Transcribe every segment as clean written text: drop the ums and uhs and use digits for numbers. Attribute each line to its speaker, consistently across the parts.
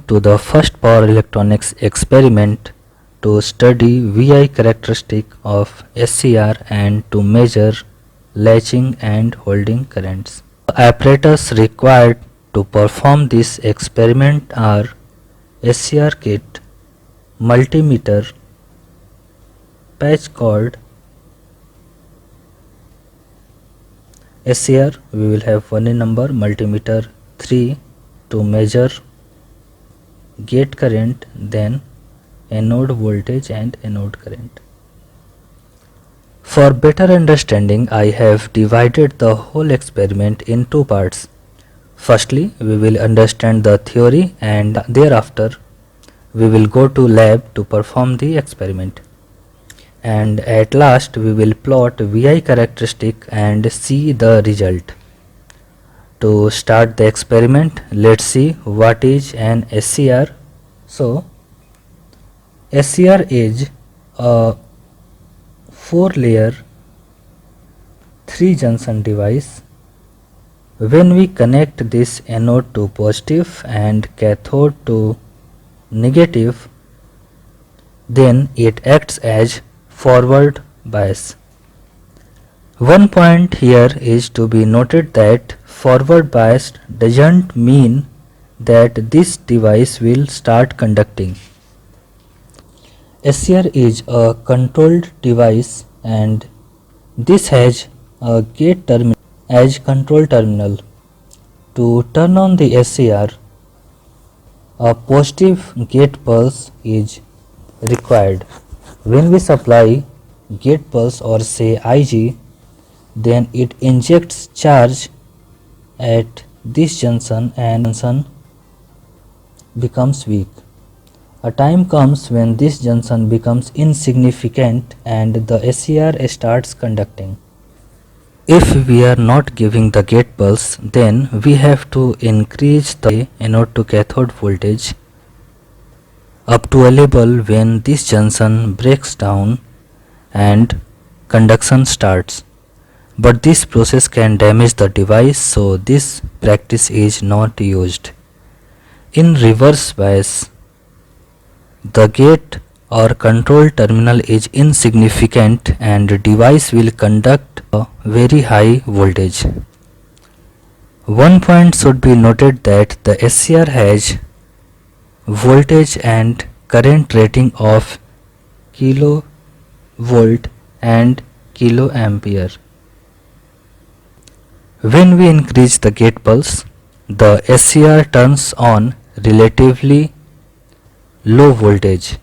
Speaker 1: to the first power electronics experiment to study VI characteristic of SCR and to measure latching and holding currents. The apparatus required to perform this experiment are SCR kit, multimeter, patch cord. SCR we will have 1 in number, multimeter 3 to measure gate current, then anode voltage and anode current. For better understanding, I have divided the whole experiment in two parts. Firstly, we will understand the theory and thereafter we will go to lab to perform the experiment. And at last we will plot VI characteristic and see the result. To start the experiment, let's see what is an SCR. So, SCR is a 4-layer 3-junction device. When we connect this anode to positive and cathode to negative, then it acts as forward bias. One point here is to be noted that forward bias doesn't mean that this device will start conducting. SCR is a controlled device and this has a gate terminal as control terminal. To turn on the SCR, a positive gate pulse is required. When we supply gate pulse or say IG, then it injects charge at this junction and junction becomes weak. A time comes when this junction becomes insignificant and the SCR starts conducting. If we are not giving the gate pulse, then we have to increase the anode to cathode voltage up to a level when this junction breaks down and conduction starts. But this process can damage the device, so this practice is not used. In reverse bias, the gate or control terminal is insignificant and the device will conduct a very high voltage. One point should be noted that the SCR has voltage and current rating of kilovolt and kiloampere. When we increase the gate pulse, the SCR turns on relatively low voltage.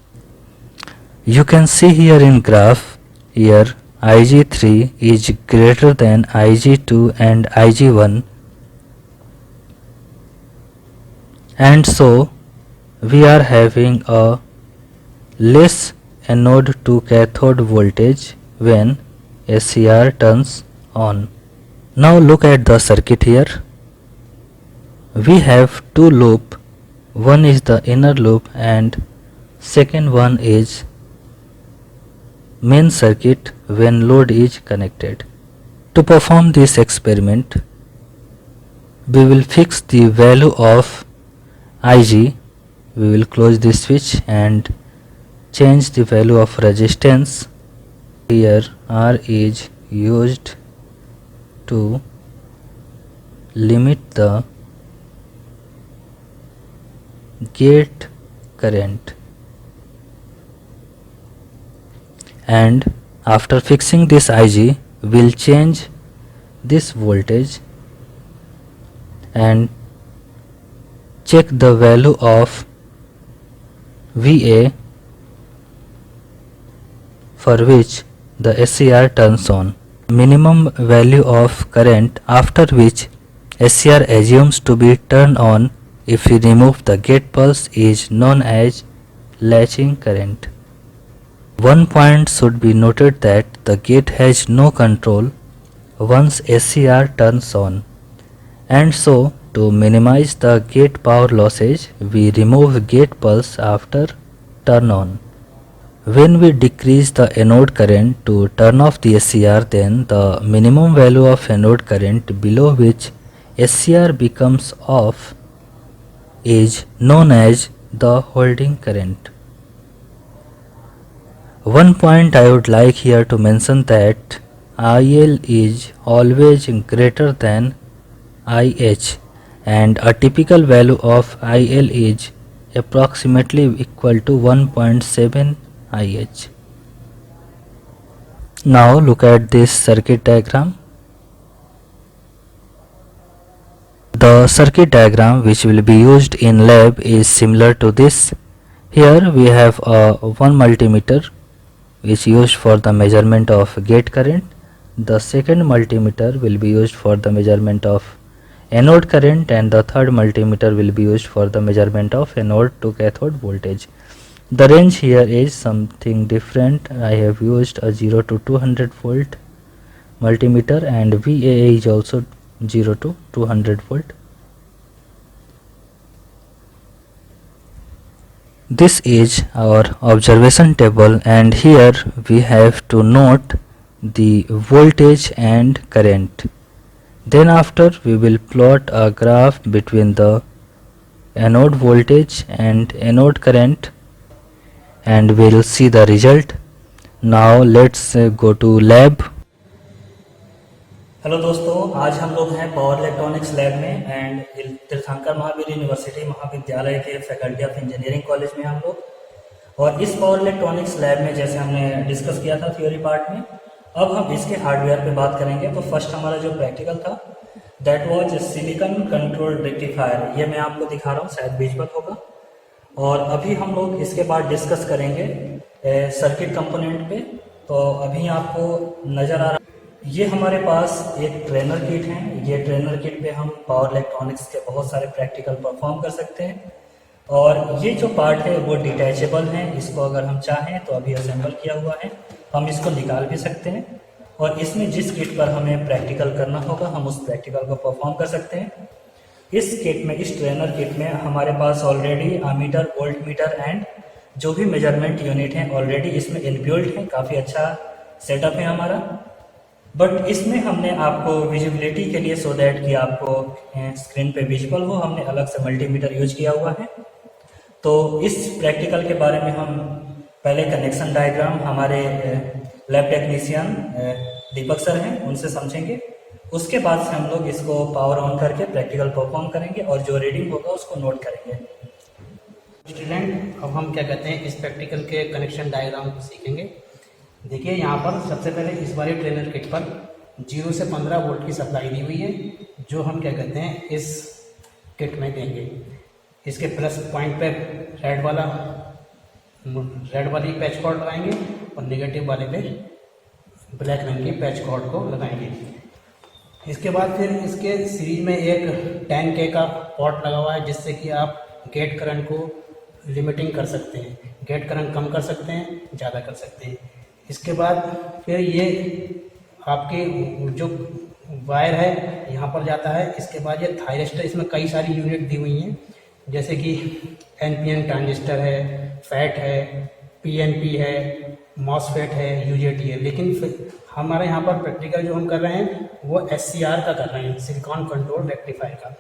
Speaker 1: You can see here in graph, here Ig3 is greater than Ig2 and Ig1, and so we are having a less anode to cathode voltage when SCR turns on. Now look at the circuit here. We have two loops. One is the inner loop and second one is main circuit when load is connected. To perform this experiment, we will fix the value of Ig. We will close this switch and change the value of resistance. Here R is used to limit the gate current, and after fixing this Ig, we'll change this voltage and check the value of VA for which the SCR turns on. Minimum value of current after which SCR assumes to be turned on if we remove the gate pulse is known as latching current. One point should be noted that the gate has no control once SCR turns on, and so to minimize the gate power losses, we remove gate pulse after turn on. When we decrease the anode current to turn off the SCR, then the minimum value of anode current below which SCR becomes off is known as the holding current. One point I would like here to mention that IL is always greater than IH, and a typical value of IL is approximately equal to 1.7 IH. Now look at this circuit diagram. The circuit diagram which will be used in lab is similar to this. Here we have one multimeter which used for the measurement of gate current. The second multimeter will be used for the measurement of anode current, and the third multimeter will be used for the measurement of anode to cathode voltage. The range here is something different. I have used a 0 to 200 volt multimeter, and VAA is also 0 to 200 volt. This is our observation table, and here we have to note the voltage and current. Then after we will plot a graph between the anode voltage and anode current, and we will see the result. Now let's go to lab.
Speaker 2: Hello दोस्तों, आज हम लोग हैं power electronics lab में and तीर्थंकर Mahavir university महाविद्यालय के faculty of engineering college में हम लोग। और इस पावर इलेक्ट्रॉनिक्स लैब में जैसे हमने डिस्कस किया था थ्योरी पार्ट में, अब हम इसके हार्डवेयर पे बात करेंगे। तो फर्स्ट हमारा जो प्रैक्टिकल था that was silicon control rectifier. ये मैं आपको दिखा रहा हूँ, शायद विजुअल होगा। और अभी हम लोग इसके बाद डिस्कस करेंगे सर्किट कंपोनेंट पे। तो अभी आपको नज़र आ रहा, ये हमारे पास एक ट्रेनर किट है। ये ट्रेनर किट पे हम पावर इलेक्ट्रॉनिक्स के बहुत सारे प्रैक्टिकल परफॉर्म कर सकते हैं। और ये जो पार्ट है वो डिटैचेबल है। इसको अगर हम चाहें तो अभी असेंबल किया हुआ है, हम इसको निकाल भी सकते हैं। और इसमें जिस किट पर हमें प्रैक्टिकल करना होगा हम उस प्रैक्टिकल को परफॉर्म कर सकते हैं। इस किट में, इस ट्रेनर किट में हमारे पास already ammeter, voltmeter and जो भी मेजरमेंट यूनिट हैं ऑलरेडी इसमें इनबिल्ट है। काफ़ी अच्छा सेटअप है हमारा। बट इसमें हमने आपको विजिबिलिटी के लिए, सो दैट कि आपको स्क्रीन पे विजिबल हो, हमने अलग से मल्टीमीटर यूज किया हुआ है। तो इस प्रैक्टिकल के बारे में हम पहले कनेक्शन डायग्राम हमारे लैब टेक्नीशियन दीपक सर हैं उनसे समझेंगे। उसके बाद से हम लोग इसको पावर ऑन करके प्रैक्टिकल परफॉर्म करेंगे और जो रीडिंग होगा उसको नोट करेंगे।
Speaker 3: स्टूडेंट, अब हम क्या कहते हैं इस प्रैक्टिकल के कनेक्शन डायग्राम को सीखेंगे। देखिए यहाँ पर सबसे पहले इस वाले ट्रेनर किट पर 0 से 15 वोल्ट की सप्लाई दी हुई है, जो हम क्या कहते हैं इस किट में देंगे। इसके प्लस पॉइंट पे रेड वाली पैच कॉर्ड लगाएंगे और नेगेटिव वाले पे ब्लैक रंग की पैच कॉर्ड को लगाएंगे। इसके बाद फिर इसके सीरीज में एक 10K का पॉट लगा हुआ है, जिससे कि आप गेट करंट को लिमिटिंग कर सकते हैं। गेट करंट कम कर सकते हैं, ज़्यादा कर सकते हैं। इसके बाद फिर ये आपके जो वायर है यहाँ पर जाता है। इसके बाद ये थायरिस्टर, इसमें कई सारी यूनिट दी हुई हैं, जैसे कि NPN ट्रांजिस्टर है, फैट है, PNP है, मॉसफेट है, UJT है। लेकिन फिर हमारे यहाँ पर प्रैक्टिकल जो हम कर रहे हैं वो SCR का कर रहे हैं, सिलिकॉन कंट्रोल रेक्टिफायर का।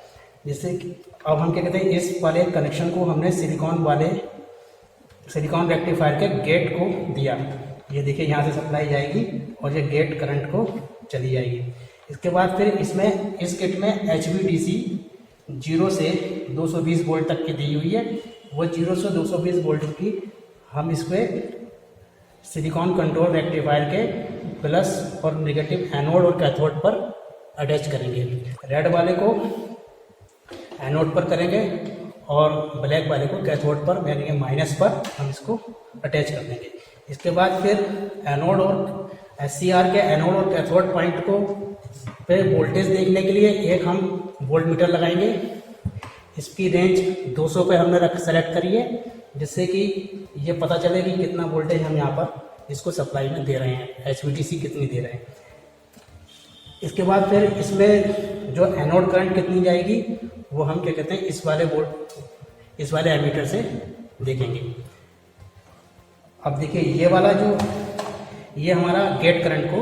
Speaker 3: जैसे कि अब हम क्या कहते हैं इस वाले कनेक्शन को हमने सिलिकॉन रेक्टिफायर के गेट को दिया। ये देखिए यहाँ से सप्लाई जाएगी और ये गेट करंट को चली जाएगी। इसके बाद फिर इसमें इस किट में HVDC 0 से 220 वोल्ट तक की दी हुई है। वो 0 से 220 वोल्ट की हम इसमें सिलिकॉन कंट्रोल रेक्टिफायर के प्लस और नेगेटिव एनोड और कैथोड पर अटैच करेंगे। रेड वाले को एनोड पर करेंगे और ब्लैक वाले को कैथोड पर यानी माइनस पर हम इसको अटैच कर देंगे। इसके बाद फिर एनोड और SCR के एनोड और कैथोड पॉइंट को पे वोल्टेज देखने के लिए एक हम वोल्ट मीटर लगाएंगे। इसकी रेंज 200 पे हमने सेलेक्ट करी है, जिससे कि ये पता चले कि कितना वोल्टेज हम यहाँ पर इसको सप्लाई में दे रहे हैं, HVDC कितनी दे रहे हैं। इसके बाद फिर इसमें जो एनोड करंट कितनी जाएगी वो हम क्या कहते हैं इस वाले एमीटर से देखेंगे। अब देखिए ये हमारा गेट करंट को,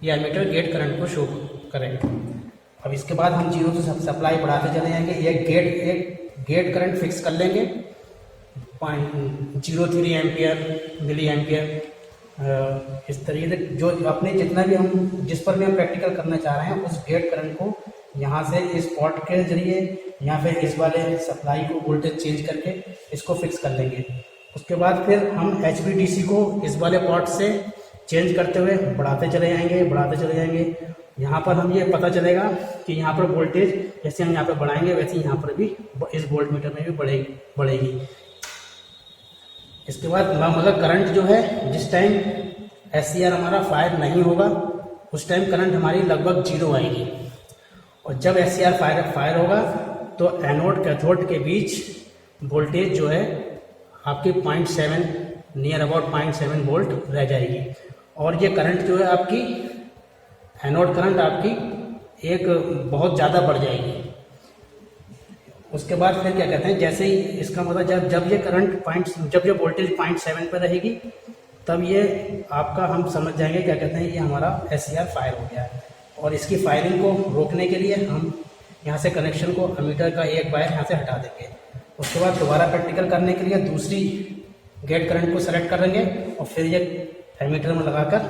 Speaker 3: ये एमीटर गेट करंट को शो करेंगे। अब इसके बाद हम 0 से सप्लाई बढ़ाते चले जाएंगे। एक गेट करंट फिक्स कर लेंगे 0.03 एम्पियर मिली एम्पियर। इस तरीके से जो अपने जितना भी हम जिस पर भी हम प्रैक्टिकल करना चाह रहे हैं उस गेट करंट को यहाँ से इस पॉट के जरिए या फिर इस वाले सप्लाई को वोल्टेज चेंज करके इसको फिक्स कर लेंगे। उसके बाद फिर हम HVDC को इस वाले पॉट से चेंज करते हुए बढ़ाते चले जाएंगे। यहाँ पर हम ये पता चलेगा कि यहाँ पर वोल्टेज जैसे हम यहाँ पर बढ़ाएंगे वैसे यहाँ पर भी इस वोल्ट मीटर में भी बढ़ेगी। इसके बाद मतलब करंट जो है जिस टाइम SCR हमारा फायर नहीं होगा उस टाइम करंट हमारी लगभग 0 आएगी, और जब SCR फायर होगा तो एनोड कैथोड के बीच वोल्टेज जो है आपकी 0.7 नियर अबाउट 0.7 वोल्ट रह जाएगी, और ये करंट जो है आपकी एनोड करंट आपकी एक बहुत ज़्यादा बढ़ जाएगी। उसके बाद फिर क्या कहते हैं, जैसे ही इसका मतलब जब ये करंट जब ये वोल्टेज 0.7 पर रहेगी तब ये आपका हम समझ जाएंगे क्या कहते हैं ये हमारा SCR फायर हो गया है। और इसकी फायरिंग को रोकने के लिए हम यहाँ से कनेक्शन को अमीटर का एक वायर यहाँ से हटा देंगे। उसके बाद दोबारा प्रैक्टिकल करने के लिए दूसरी गेट करंट को सेलेक्ट करेंगे और फिर ये एमीटर में लगाकर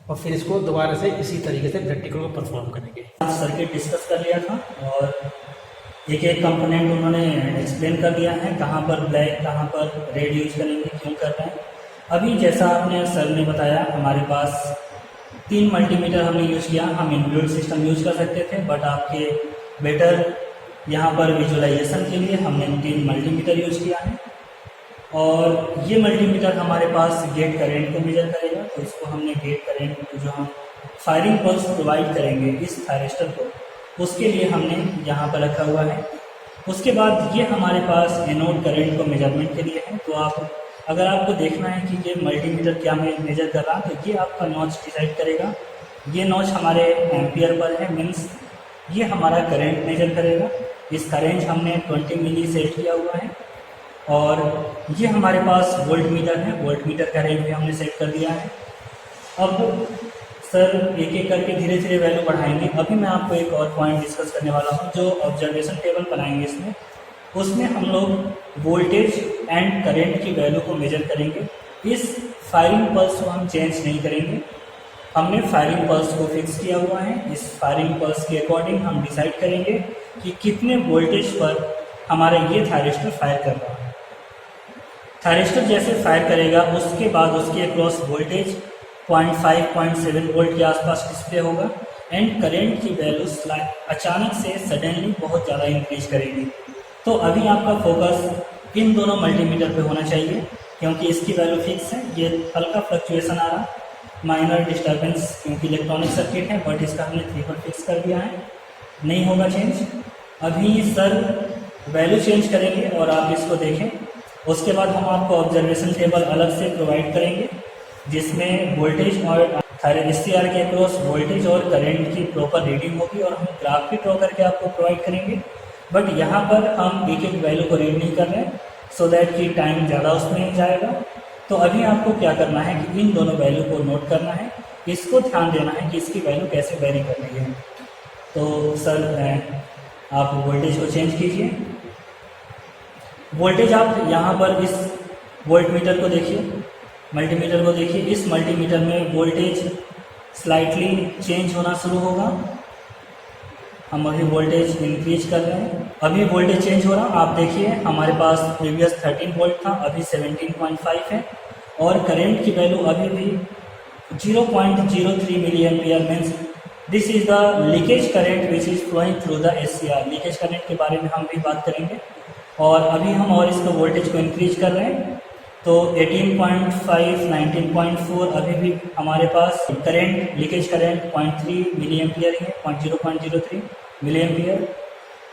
Speaker 3: और फिर इसको दोबारा से इसी तरीके से प्रैक्टिकल को परफॉर्म करेंगे।
Speaker 2: सर्किट डिस्कस कर लिया था और एक एक कंपोनेंट उन्होंने एक्सप्लेन कर दिया है, कहाँ पर ब्लैक कहाँ पर रेड यूज करेंगे, क्यों कर रहे हैं। अभी जैसा आपने सर ने बताया हमारे पास 3 मल्टीमीटर हमने यूज किया। हम इनबिल्ट सिस्टम यूज कर सकते थे बट आपके बेटर यहाँ पर विजुअलाइजेशन के लिए हमने 3 मल्टीमीटर यूज किया है। और ये मल्टीमीटर हमारे पास गेट करेंट को मेजर करेगा, तो इसको हमने गेट करेंट जो हम फायरिंग पल्स प्रोवाइड करेंगे इस थायरिस्टर को, उसके लिए हमने यहाँ पर रखा हुआ है। उसके बाद ये हमारे पास एनोड करंट को मेजरमेंट के लिए है। तो आप अगर आपको देखना है कि ये मल्टीमीटर क्या मेजर कर रहा है तो ये आपका नॉच डिसाइड करेगा। ये नॉच हमारे एम्पियर पर है, मीन्स ये हमारा करंट मेजर करेगा। इसका रेंज हमने 20 मिली सेट किया हुआ है। और ये हमारे पास वोल्ट मीटर है, वोल्ट मीटर का रेंज भी हमने सेट कर दिया है। अब सर एक एक करके धीरे धीरे वैल्यू बढ़ाएंगे। अभी मैं आपको एक और पॉइंट डिस्कस करने वाला हूँ, जो ऑब्जर्वेशन टेबल बनाएंगे इसमें, उसमें हम लोग वोल्टेज एंड करंट की वैल्यू को मेजर करेंगे। इस फायरिंग पल्स को हम चेंज नहीं करेंगे, हमने फायरिंग पल्स को फिक्स किया हुआ है। इस फायरिंग पल्स के अकॉर्डिंग हम डिसाइड करेंगे कि कितने वोल्टेज पर हमारा ये थायरिस्टर फायर कर रहा है। थायरिस्टर जैसे फायर करेगा उसके बाद उसके अक्रॉस वोल्टेज 0.5-0.7 वोल्ट के आसपास डिस्प्ले होगा एंड करंट की वैल्यू अचानक से सडनली बहुत ज़्यादा इंक्रीज करेगी। तो अभी आपका फोकस इन दोनों मल्टीमीटर पे होना चाहिए क्योंकि इसकी वैल्यू फिक्स है। ये हल्का फ्लक्चुएशन आ रहा, माइनर डिस्टर्बेंस क्योंकि इलेक्ट्रॉनिक सर्किट है, बट इसका हमने 3 पर फिक्स कर दिया है, नहीं होगा चेंज। अभी सर वैल्यू चेंज करेंगे और आप इसको देखें। उसके बाद हम आपको ऑब्जर्वेशन टेबल अलग से प्रोवाइड करेंगे जिसमें वोल्टेज और SCR के अक्रॉस वोल्टेज और करंट की प्रॉपर रीडिंग होगी और हम ग्राफ भी ड्रॉ करके आपको प्रोवाइड करेंगे। बट यहाँ पर हम एक एक वैल्यू को रीड नहीं कर रहे हैं सो दैट कि टाइम ज़्यादा उसमें जाएगा। तो अभी आपको क्या करना है कि इन दोनों वैल्यू को नोट करना है, इसको ध्यान देना है कि इसकी वैल्यू कैसे वेरी कर रही है। तो सर आप वोल्टेज को चेंज कीजिए। वोल्टेज आप यहाँ पर इस वोल्ट मीटर को देखिए, मल्टीमीटर को देखिए। इस मल्टीमीटर में वोल्टेज स्लाइटली चेंज होना शुरू होगा। हम अभी वोल्टेज इंक्रीज कर रहे हैं, अभी वोल्टेज चेंज हो रहा। आप देखिए हमारे पास प्रीवियस 13 वोल्ट था, अभी 17.5 है और करंट की वैल्यू अभी भी 0.03 मिली ampere means this is the leakage current which is flowing through the SCR। Leakage current के बारे में हम भी बात करेंगे। और अभी हम और इसको वोल्टेज को इंक्रीज कर रहे हैं तो 18.5, 19.4 अभी भी हमारे पास current leakage current 0.3 milliampere ही है, 0.03 मिली एम्पियर।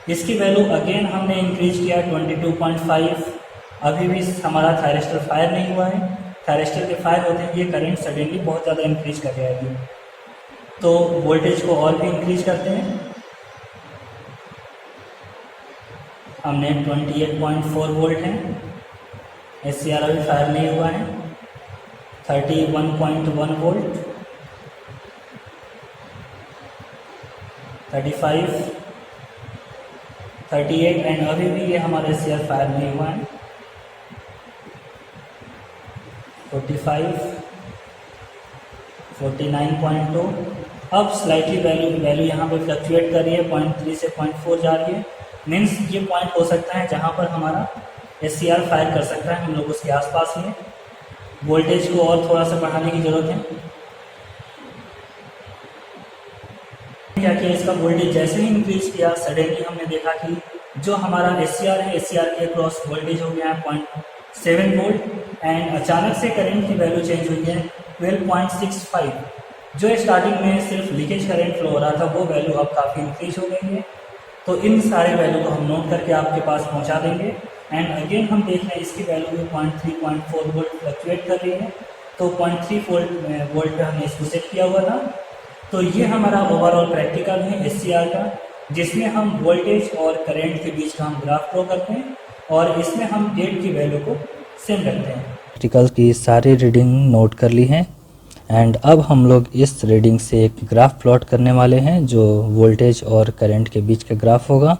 Speaker 2: इसकी वैल्यू अगेन हमने इंक्रीज किया 22.5। अभी भी हमारा थायरिस्टर फायर नहीं हुआ है। थायरिस्टर के फायर होते हैं ये करंट सडनली बहुत ज़्यादा इंक्रीज कर जाएगी। तो वोल्टेज को और भी इंक्रीज करते हैं। हमने 28.4 वोल्ट है, SCR अभी फायर नहीं हुआ है, 31.1 वोल्ट, 35, 38 एंड अभी भी ये हमारा SCR फायर नहीं हुआ है। 45, 49.2। अब स्लाइटली वैल्यू यहाँ पे फ्लक्चुएट कर रही है, 0.3 से 0.4 जा रही है। मीन्स ये पॉइंट हो सकता है जहाँ पर हमारा SCR फायर कर सकता है, हम लोग उसके आसपास ही हैं। वोल्टेज को और थोड़ा सा बढ़ाने की ज़रूरत है। क्या किया, इसका वोल्टेज जैसे ही इंक्रीज किया, सडनली हमने देखा कि जो हमारा SCR है, SCR के क्रॉस वोल्टेज हो गया है 0.7 वोल्ट एंड अचानक से करंट की वैल्यू चेंज हुई है 12.65। जो स्टार्टिंग में सिर्फ लीकेज करंट फ्लो हो रहा था वो वैल्यू अब काफ़ी इंक्रीज हो गई है। तो इन सारे वैल्यू को हम नोट करके आपके पास पहुंचा देंगे। एंड अगेन हम देख रहे हैं इसकी वैल्यू में 0.3, 0.4 वोल्ट फ्लक्चुएट कर रही है। तो 0.3 वोल्ट पे हमने इसको सेट किया हुआ था। तो ये हमारा ओवरऑल प्रैक्टिकल है SCR का, जिसमें हम वोल्टेज और करंट के बीच का हम ग्राफ ड्रॉ करते हैं और इसमें हम गेट की वैल्यू को सेम रखते हैं।
Speaker 1: प्रैक्टिकल की सारी रीडिंग नोट कर ली है एंड अब हम लोग इस रीडिंग से एक ग्राफ प्लॉट करने वाले हैं जो वोल्टेज और करंट के बीच का ग्राफ होगा।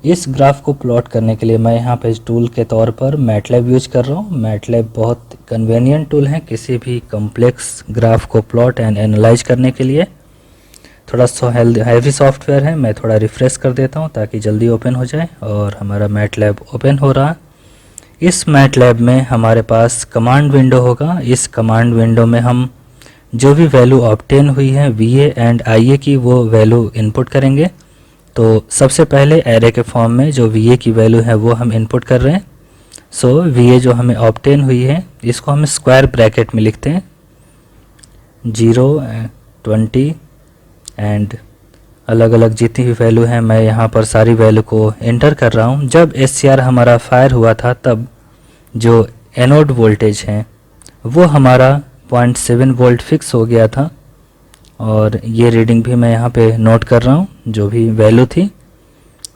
Speaker 1: इस ग्राफ को प्लॉट करने के लिए मैं यहाँ पे टूल के तौर पर मैटलैब यूज कर रहा हूँ। मैटलैब बहुत कन्वीनियंट टूल है किसी भी कॉम्प्लेक्स ग्राफ को प्लॉट एंड एनालाइज करने के लिए। थोड़ा सा हैवी सॉफ्टवेयर है, मैं थोड़ा रिफ्रेश कर देता हूँ ताकि जल्दी ओपन हो जाए। और हमारा मैटलैब ओपन हो रहा। इस मैटलैब में हमारे पास कमांड विंडो होगा। इस कमांड विंडो में हम जो भी वैल्यू ऑब्टेन हुई है VA एंड IA की वो वैल्यू इनपुट करेंगे। तो सबसे पहले एरे के फॉर्म में जो VA की वैल्यू है वो हम इनपुट कर रहे हैं। सो VA जो हमें ऑब्टेन हुई है इसको हम स्क्वायर ब्रैकेट में लिखते हैं 0, 20 एंड अलग अलग जितनी भी वैल्यू है मैं यहाँ पर सारी वैल्यू को एंटर कर रहा हूँ। जब SCR हमारा फायर हुआ था तब जो एनोड वोल्टेज है वो हमारा 0.7 वोल्ट फिक्स हो गया था और ये रीडिंग भी मैं यहाँ पे नोट कर रहा हूँ जो भी वैल्यू थी।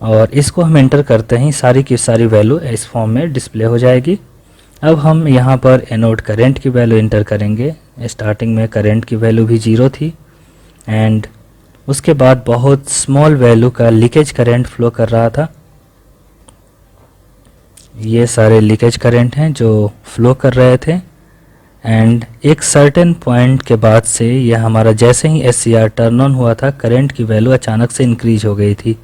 Speaker 1: और इसको हम एंटर करते ही सारी की सारी वैल्यू इस फॉर्म में डिस्प्ले हो जाएगी। अब हम यहाँ पर एनोड करंट की वैल्यू एंटर करेंगे। स्टार्टिंग में करंट की वैल्यू भी 0 थी एंड उसके बाद बहुत स्मॉल वैल्यू का लीकेज करंट फ्लो कर रहा था। ये सारे लीकेज करंट हैं जो फ्लो कर रहे थे एंड एक सर्टेन पॉइंट के बाद से ये हमारा जैसे ही SCR टर्न ऑन हुआ था करंट की वैल्यू अचानक से इंक्रीज हो गई थी।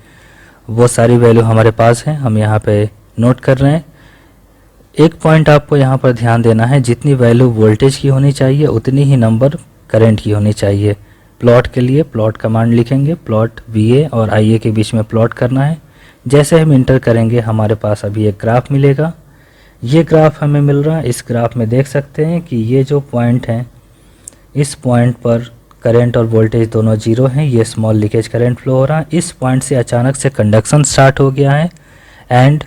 Speaker 1: वो सारी वैल्यू हमारे पास हैं, हम यहाँ पे नोट कर रहे हैं। एक पॉइंट आपको यहाँ पर ध्यान देना है, जितनी वैल्यू वोल्टेज की होनी चाहिए उतनी ही नंबर करंट की होनी चाहिए। प्लॉट के लिए प्लॉट कमांड लिखेंगे, प्लॉट VA और IA के बीच में प्लॉट करना है। जैसे हम इंटर करेंगे हमारे पास अभी एक ग्राफ मिलेगा। ये ग्राफ हमें मिल रहा है। इस ग्राफ में देख सकते हैं कि ये जो पॉइंट है इस पॉइंट पर करंट और वोल्टेज दोनों 0 हैं। ये स्मॉल लीकेज करंट फ्लो हो रहा है। इस पॉइंट से अचानक से कंडक्शन स्टार्ट हो गया है एंड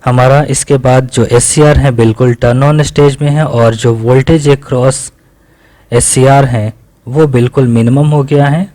Speaker 1: हमारा इसके बाद जो SCR है बिल्कुल टर्न ऑन स्टेज में है और जो वोल्टेज अक्रॉस SCR है वो बिल्कुल मिनिमम हो गया है।